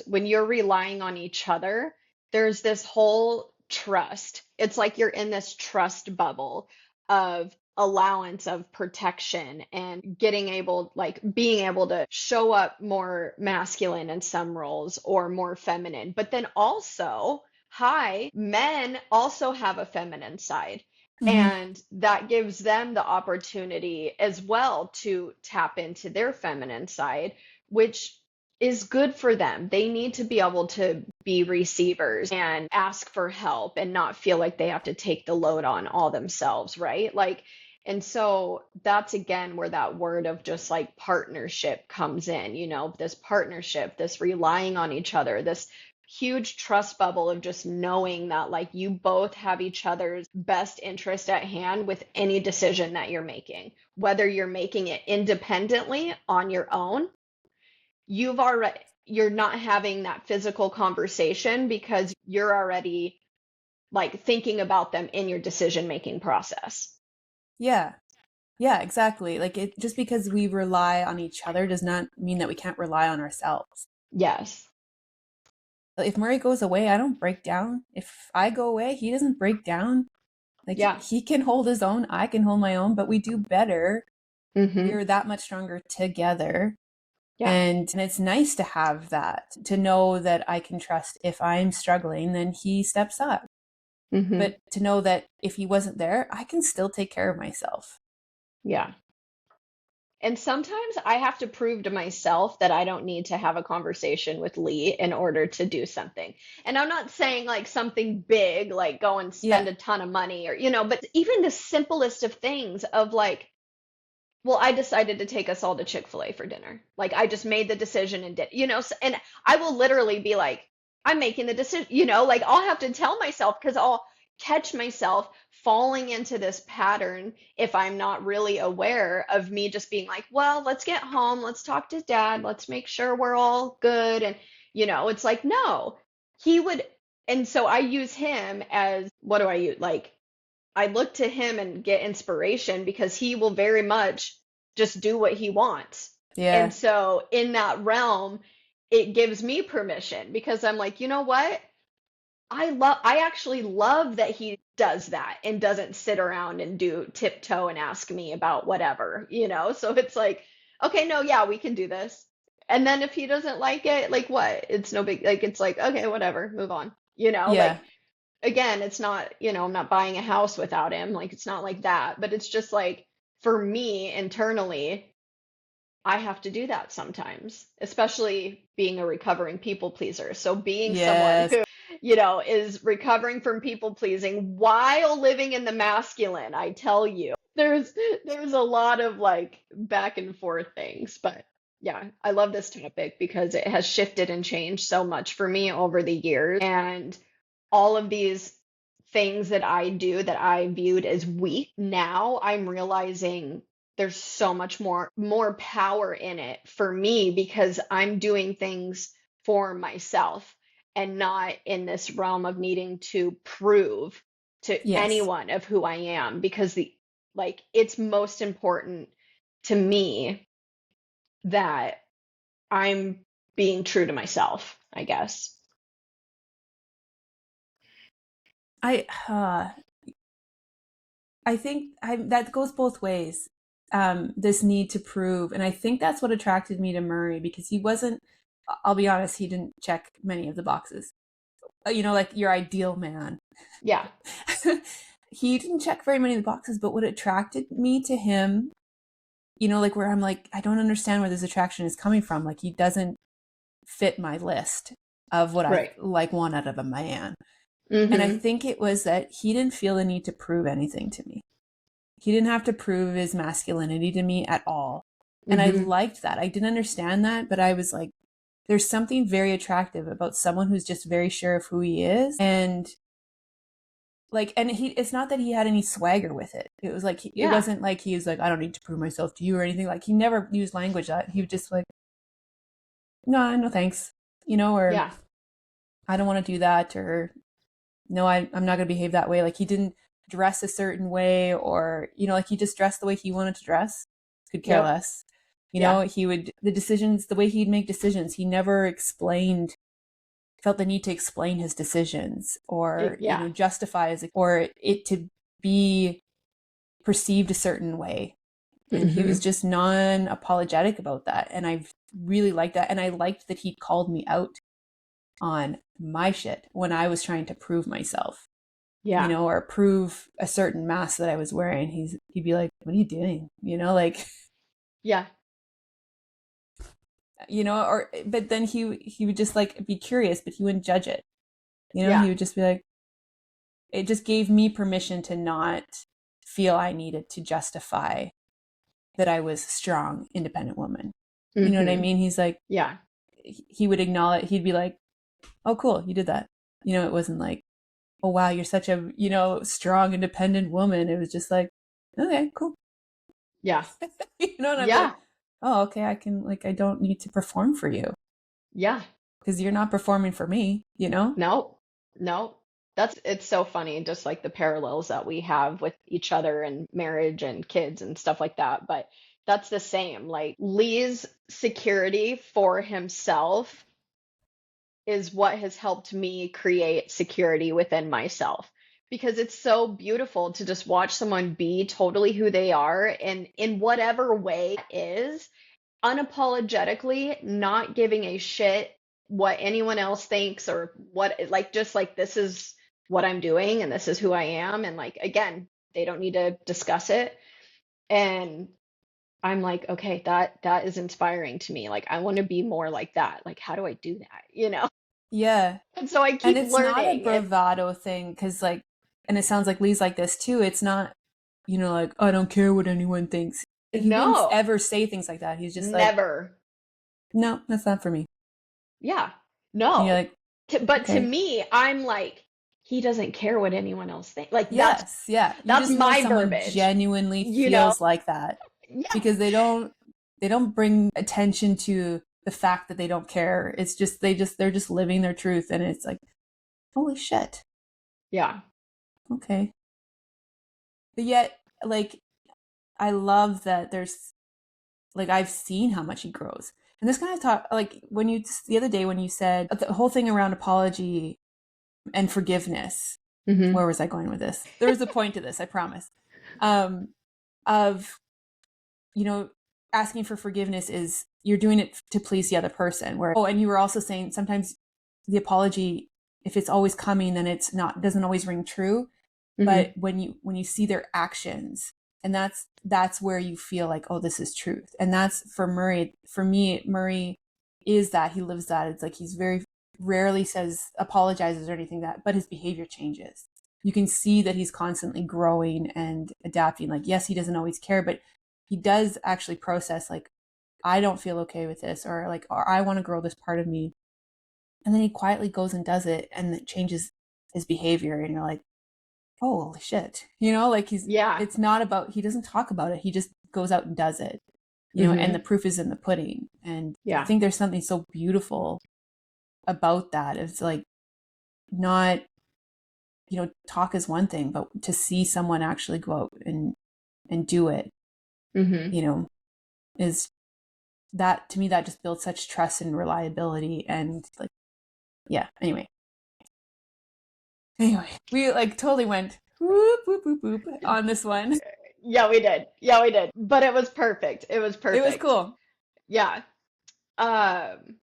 when you're relying on each other, there's this whole trust. It's like you're in this trust bubble of allowance of protection and being able to show up more masculine in some roles or more feminine. But then also, hi, men also have a feminine side. Mm-hmm. And that gives them the opportunity as well to tap into their feminine side, which is good for them. They need to be able to be receivers and ask for help and not feel like they have to take the load on all themselves, right? Like, and so that's again where that word of just like partnership comes in, this partnership, this relying on each other, this huge trust bubble of just knowing that like you both have each other's best interest at hand with any decision that you're making, whether you're making it independently on your own. You're not having that physical conversation because you're already like thinking about them in your decision making process. Yeah. Yeah, exactly. Like, it just because we rely on each other does not mean that we can't rely on ourselves. Yes. If Murray goes away, I don't break down. If I go away, he doesn't break down. Like, Yeah. he can hold his own, I can hold my own, but we do better. Mm-hmm. We're that much stronger together. Yeah. And it's nice to have that, to know that I can trust, if I'm struggling, then he steps up. Mm-hmm. But to know that if he wasn't there, I can still take care of myself. Yeah. And sometimes I have to prove to myself that I don't need to have a conversation with Lee in order to do something. And I'm not saying like something big, like go and Yeah. spend a ton of money or, but even the simplest of things of like, well, I decided to take us all to Chick-fil-A for dinner. Like I just made the decision and did, and I will literally be like, I'm making the decision, like I'll have to tell myself because I'll catch myself falling into this pattern if I'm not really aware of me just being like, well, let's get home, let's talk to dad, let's make sure we're all good. And, it's like, no, he would. And so I use him as what do I use? Like, I look to him and get inspiration because he will very much just do what he wants. And Yeah. so in that realm, it gives me permission because I'm like, you know what? I actually love that he does that and doesn't sit around and do tiptoe and ask me about whatever. So it's like, okay, no, yeah, we can do this. And then if he doesn't like it, like what? It's no big, like, it's like, okay, whatever, move on. Like Yeah. again, it's not, I'm not buying a house without him. Like, it's not like that. But it's just like, for me internally, I have to do that sometimes, especially being a recovering people pleaser. So, being someone Yes. who, is recovering from people pleasing while living in the masculine, I tell you, there's a lot of like back and forth things. But yeah, I love this topic because it has shifted and changed so much for me over the years. And all of these things that I do that I viewed as weak, now I'm realizing there's so much more power in it for me because I'm doing things for myself and not in this realm of needing to prove to Yes. anyone of who I am because it's most important to me that I'm being true to myself, I guess. I think that goes both ways. this need to prove. And I think that's what attracted me to Murray, because he wasn't, I'll be honest, he didn't check many of the boxes. Like your ideal man. Yeah. He didn't check very many of the boxes, but what attracted me to him, like where I'm like, I don't understand where this attraction is coming from. Like he doesn't fit my list of what I like want out of a man. And I think it was that he didn't feel the need to prove anything to me. He didn't have to prove his masculinity to me at all. And I liked that. I didn't understand that, but I was like, there's something very attractive about someone who's just very sure of who he is. And it's not that he had any swagger with it. It was like, it wasn't like he was like, I don't need to prove myself to you or anything. Like he never used language that he was just like, no thanks, or I don't want to do that, or no, I'm not going to behave that way. Like he didn't dress a certain way, or, like he just dressed the way he wanted to dress, could care less. He would, the way he'd make decisions, he never felt the need to explain his decisions or, justify or it to be perceived a certain way. And he was just non-apologetic about that. And I really liked that. And I liked that he called me out on my shit when I was trying to prove myself, or prove a certain mask that I was wearing. He'd be like, what are you doing? But then he would just like be curious, but he wouldn't judge it. He would just be like, it just gave me permission to not feel I needed to justify that I was a strong, independent woman. You know what I mean? He's like, he would acknowledge, he'd be like, oh, cool, you did that. It wasn't like, oh, wow, you're such a, strong, independent woman. It was just like, okay, cool. Yeah. And I'm like, oh, okay, I can, I don't need to perform for you. Yeah. Because you're not performing for me, No. It's so funny, just like the parallels that we have with each other and marriage and kids and stuff like that. But that's the same. Like Lee's security for himself is what has helped me create security within myself. Because it's so beautiful to just watch someone be totally who they are and in whatever way it is, unapologetically, not giving a shit what anyone else thinks or what, just like, this is what I'm doing and this is who I am. And again, they don't need to discuss it. And I'm like, okay, that is inspiring to me. I want to be more like that. How do I do that? Yeah. And so I keep and it's learning. not a bravado thing, because and it sounds like Lee's like this too. It's not, I don't care what anyone thinks. He wouldn't ever say things like that. He's just never. No, that's not for me. Yeah. No. And you're like, but to me, I'm like, he doesn't care what anyone else thinks. Yes, that's my verbiage. Genuinely feels like that. Yeah. Because they don't bring attention to the fact that they don't care. It's just they're just living their truth, and it's like, holy shit. Yeah. Okay. But yet, I love that there's I've seen how much he grows. And this kind of talk, the other day when you said the whole thing around apology and forgiveness, where was I going with this? There was a point to this, I promise. Of, asking for forgiveness is you're doing it to please the other person. And you were also saying sometimes the apology, if it's always coming, then doesn't always ring true. But when you see their actions, and that's where you feel like, oh, this is truth. And that's for Murray. For me, Murray is that. He lives that. It's like he's very rarely apologizes or anything but his behavior changes. You can see that he's constantly growing and adapting. Yes, he doesn't always care, but he does actually process, I don't feel okay with this, or I want to grow this part of me. And then he quietly goes and does it, and it changes his behavior. And you're like, oh, holy shit. It's not about, he doesn't talk about it. He just goes out and does it, and the proof is in the pudding. And I think there's something so beautiful about that. It's not, talk is one thing, but to see someone actually go out and do it, is that, to me, that just builds such trust and reliability. And anyway, we totally went whoop, whoop, whoop, whoop on this one. Yeah, we did. Yeah, we did. But it was perfect. It was It was perfect. cool. Yeah. Um,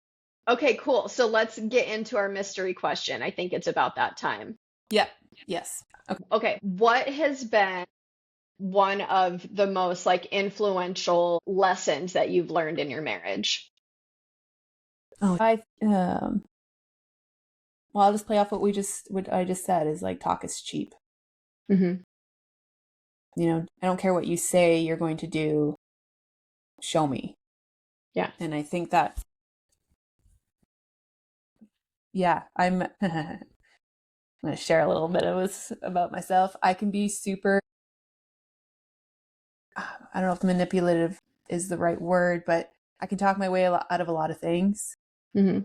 okay, cool. So let's get into our mystery question. I think it's about that time. Yep. Yes. Okay. Okay, what has been one of the most like influential lessons that you've learned in your marriage? Oh, well, I'll just play off what I just said is like talk is cheap. Hmm. I don't care what you say you're going to do, show me. Yeah. And I think that, yeah, I'm going to share a little bit of this about myself. I can be super, I don't know if manipulative is the right word, but I can talk my way out of a lot of things. Hmm.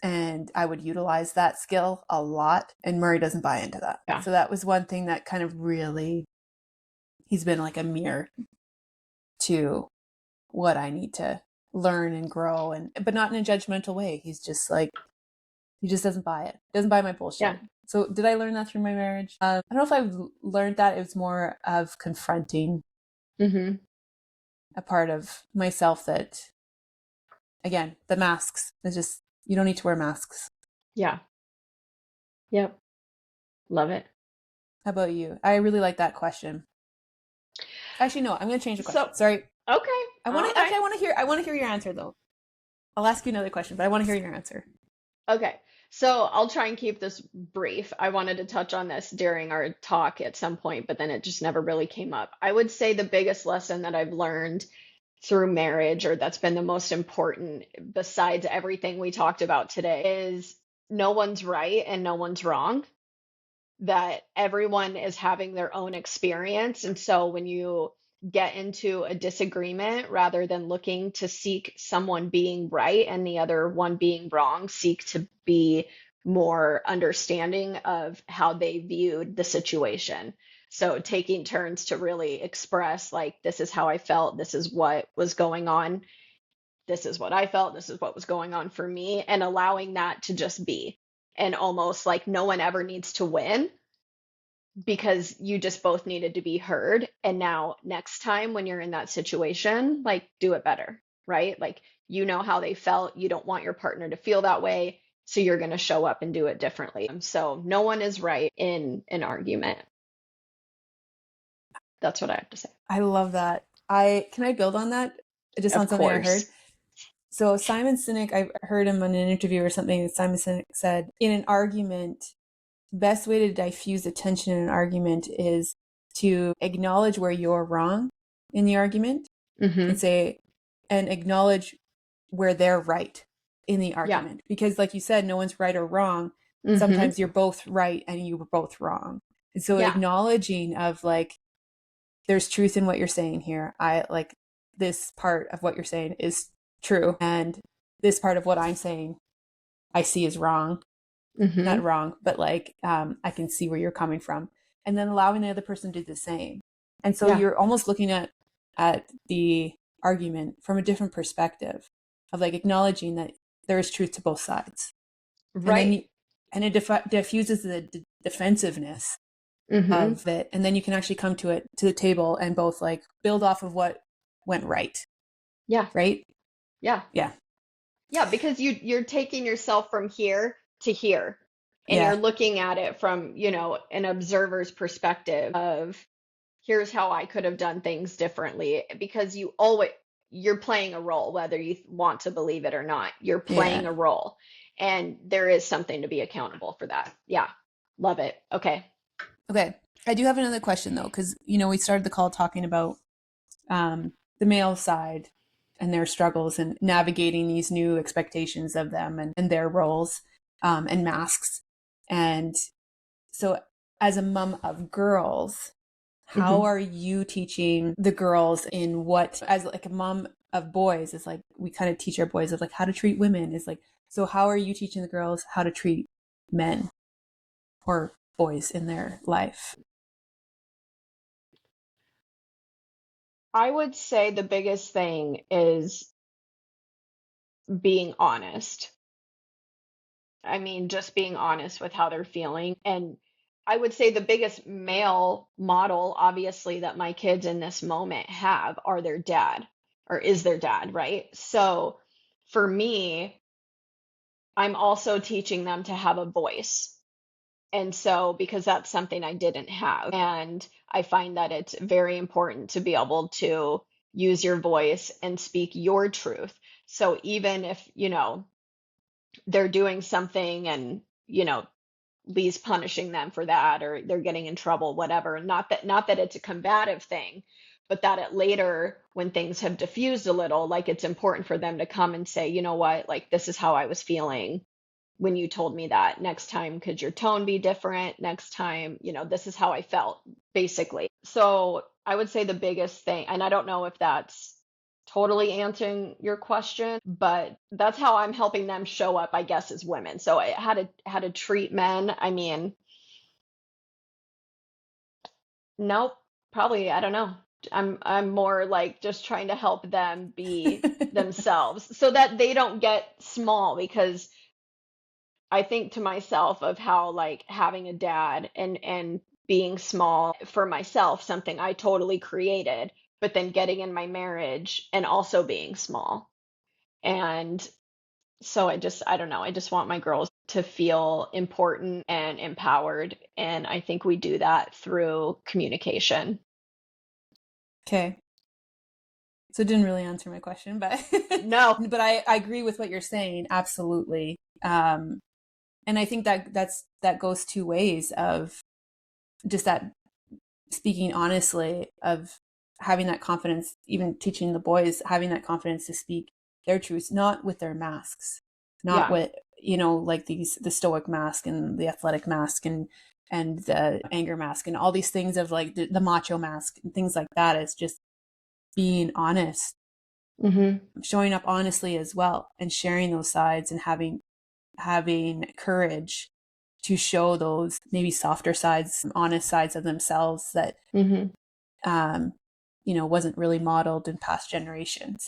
And I would utilize that skill a lot. And Murray doesn't buy into that. Yeah. So that was one thing that kind of really, he's been like a mirror to what I need to learn and grow, but not in a judgmental way. He's just like, he just doesn't buy it. Doesn't buy my bullshit. Yeah. So did I learn that through my marriage? I don't know if I've learned that. It was more of confronting Hmm. a part of myself that, again, the masks is just, you don't need to wear masks. Yeah. Yep. Love it. How about you? I really like that question. Actually, no, I'm going to change the So, question. Sorry. okay. All right. I want to hear your answer though. I'll ask you another question, but I want to hear your answer. Okay. So I'll try and keep this brief. I wanted to touch on this during our talk at some point, but then it just never really came up. I would say the biggest lesson that I've learned through marriage, or that's been the most important, besides everything we talked about today, is no one's right and no one's wrong, that everyone is having their own experience. And so when you get into a disagreement, rather than looking to seek someone being right and the other one being wrong, seek to be more understanding of how they viewed the situation. So taking turns to really express, like, this is how I felt, this is what was going on, this is what I felt, this is what was going on for me, and allowing that to just be. And almost like no one ever needs to win, because you just both needed to be heard. And now, next time when you're in that situation, like, do it better, right? Like, you know how they felt. You don't want your partner to feel that way. So you're going to show up and do it differently. So no one is right in an argument. That's what I have to say. I love that. I build on that just on Of something I heard. course. So Simon Sinek, I heard him on an interview or something. Simon Sinek said, in an argument, the best way to diffuse the tension in an argument is to acknowledge where you're wrong in the argument and Mm-hmm. say, and acknowledge where they're right in the Yeah. argument. Because like you said, no one's right or wrong. Mm-hmm. Sometimes you're both right and you were both wrong. And so Yeah. acknowledging of like, there's truth in what you're saying here. I like this part of what you're saying is true. And this part of what I'm saying I see is wrong. Not Mm-hmm. wrong, but like I can see where you're coming from. And then allowing the other person to do the same. And so Yeah. you're almost looking at the argument from a different perspective of like acknowledging that there is truth to both sides. And then Right. it diffuses the defensiveness Mm-hmm. of it, and then you can actually come to the table and both like build off of what went right. Yeah. Right. Yeah. Yeah. Yeah, because you're taking yourself from here to here, and you're Yeah. looking at it from, an observer's perspective of, here's how I could have done things differently, because you're playing a role, whether you want to believe it or not. You're playing Yeah. a role, and there is something to be accountable for that. Yeah. Love it. Okay. Okay. I do have another question though, because we started the call talking about the male side and their struggles and navigating these new expectations of them and their roles and masks. And so, as a mom of girls, how Hmm. are you teaching the girls in what, as like a mom of boys, is like we kind of teach our boys of like how to treat women, is like, so how are you teaching the girls how to treat men or boys in their life? I would say the biggest thing is being honest. I mean, just being honest with how they're feeling, and I would say the biggest male model, obviously, that my kids in this moment have are their dad or is their dad, right? So for me, I'm also teaching them to have a voice. And so, because that's something I didn't have. And I find that it's very important to be able to use your voice and speak your truth. So even if, they're doing something and, Lee's punishing them for that or they're getting in trouble, whatever. Not that it's a combative thing, but that it later when things have diffused a little, like it's important for them to come and say, you know what, like this is how I was feeling when you told me that. Next time, could your tone be different? Next time, this is how I felt, basically. So I would say the biggest thing, and I don't know if that's totally answering your question, but that's how I'm helping them show up, I guess, as women. So how to treat men. I mean, nope, probably, I don't know. I'm more like just trying to help them be themselves so that they don't get small because I think to myself of how like having a dad and being small for myself, something I totally created, but then getting in my marriage and also being small. And so I don't know, I just want my girls to feel important and empowered. And I think we do that through communication. Okay. So it didn't really answer my question, but No. but I agree with what you're saying. Absolutely. And I think that goes two ways of just that speaking honestly, of having that confidence, even teaching the boys, having that confidence to speak their truths, not with their masks, not Yeah. with, like the stoic mask and the athletic mask and the anger mask and all these things of like the macho mask and things like that. Is just being honest, Mm-hmm. showing up honestly as well, and sharing those sides and having courage to show those maybe softer sides, honest sides of themselves that Mm-hmm. um, wasn't really modeled in past generations.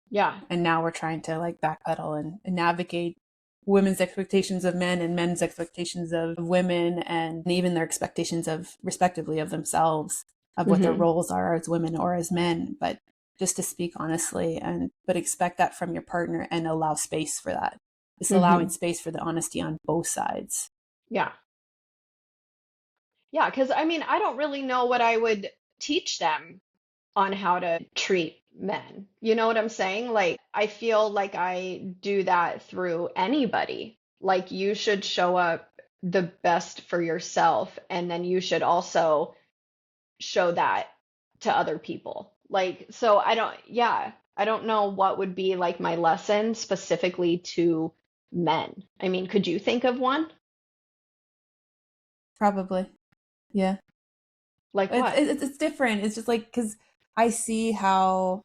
Yeah. And now we're trying to like backpedal and navigate women's expectations of men and men's expectations of women, and even their expectations of respectively of themselves, of what their Mm-hmm. roles are as women or as men. But just to speak honestly, but expect that from your partner and allow space for that. Just allowing Mm-hmm. space for the honesty on both sides. Yeah. Yeah, because I mean, I don't really know what I would teach them on how to treat men. You know what I'm saying? Like, I feel like I do that through anybody. Like, you should show up the best for yourself, and then you should also show that to other people. Like, so I don't know what would be like my lesson specifically to men. I mean, could you think of one? Probably. Yeah. Like It's, what? it's different. It's just like, because I see how,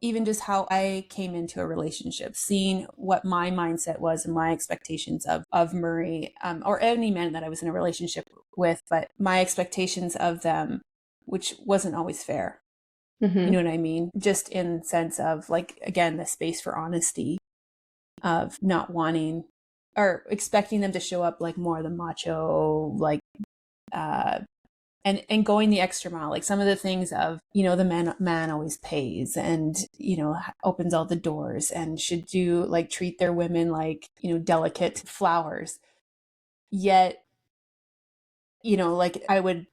even just how I came into a relationship, seeing what my mindset was and my expectations of Murray, or any man that I was in a relationship with, but my expectations of them, which wasn't always fair. You Mm-hmm. know what I mean? Just in sense of like, again, the space for honesty, of not wanting or expecting them to show up like more the macho, like uh and going the extra mile, like some of the things of, the man always pays, and opens all the doors, and should do like treat their women like, delicate flowers. Yet, like I would,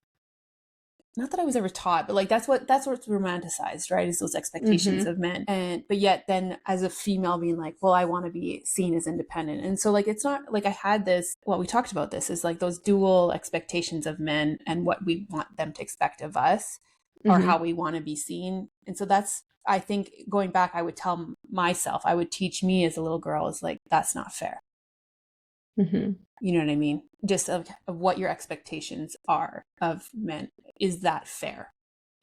not that I was ever taught, but like that's what's romanticized, right? Is those expectations Mm-hmm. of men. And but yet then as a female being like, well, I want to be seen as independent. And so like it's not like I had this, well, we talked about this, is like those dual expectations of men and what we want them to expect of us, or Mm-hmm. how we want to be seen. And so that's, I think, going back, I would tell myself, I would teach me as a little girl, is like, that's not fair. Mm-hmm. You know what I mean? Just of what your expectations are of men. Is that fair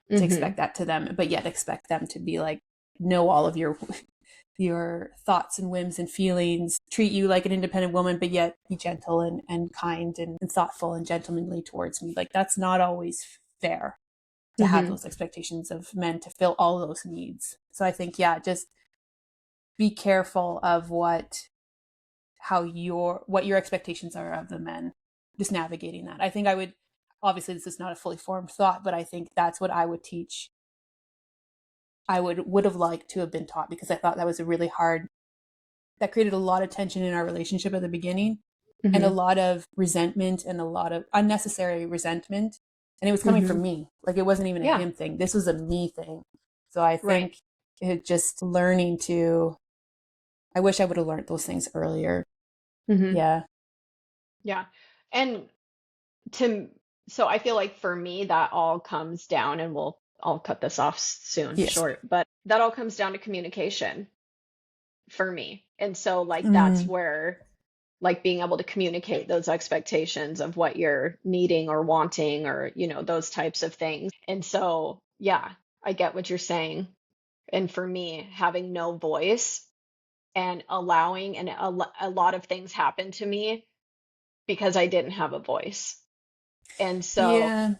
to Mm-hmm. expect that to them, but yet expect them to be like, know all of your thoughts and whims and feelings, treat you like an independent woman, but yet be gentle and kind and thoughtful and gentlemanly towards me. Like that's not always fair to have Mm-hmm. those expectations of men to fill all those needs. So I think, yeah, just be careful of what your expectations are of the men. just navigating that. I think I would, obviously this is not a fully formed thought, but I think that's what I would teach. I would have liked to have been taught, because I thought that was a really hard, that created a lot of tension in our relationship at the beginning, and a Mm-hmm. lot of resentment and a lot of unnecessary resentment. And it was coming Mm-hmm. from me. Like, it wasn't even a Yeah, him thing. This was a me thing. So I right. think it just learning to, I wish I would have learned those things earlier. Mm-hmm. Yeah. Yeah. And to so I feel like for me that all comes down, and I'll cut this off soon, Yes. short, but that all comes down to communication for me. And so like that's Mm. where like being able to communicate those expectations of what you're needing or wanting, or those types of things. And so yeah, I get what you're saying. And for me, having no voice and allowing, and a lot of things happen to me because I didn't have a voice. And so Yeah.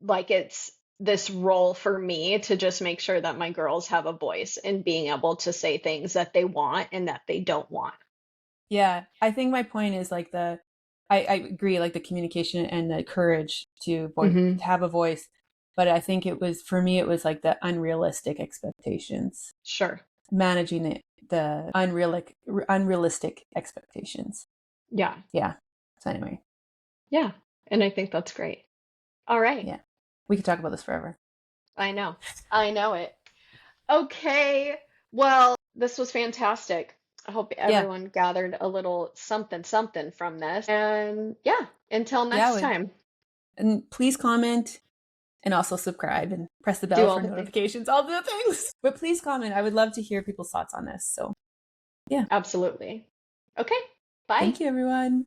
like it's this role for me to just make sure that my girls have a voice and being able to say things that they want and that they don't want. Yeah. I think my point is like I agree, like the communication and the courage Hmm. to have a voice. But I think it was, for me, it was like the unrealistic expectations, Sure. managing the unrealistic expectations. Yeah. Yeah. So anyway, Yeah. And I think that's great. All right. yeah, we could talk about this forever. I know. I know it. Okay. Well, this was fantastic. I hope Yeah. everyone gathered a little something something from this. And yeah, until Yeah. next time, And please comment, and also subscribe and press the do bell all for the things. notifications, all the things. But please comment. I would love to hear people's thoughts on this. So yeah. Absolutely. Okay. Bye. Thank you, everyone.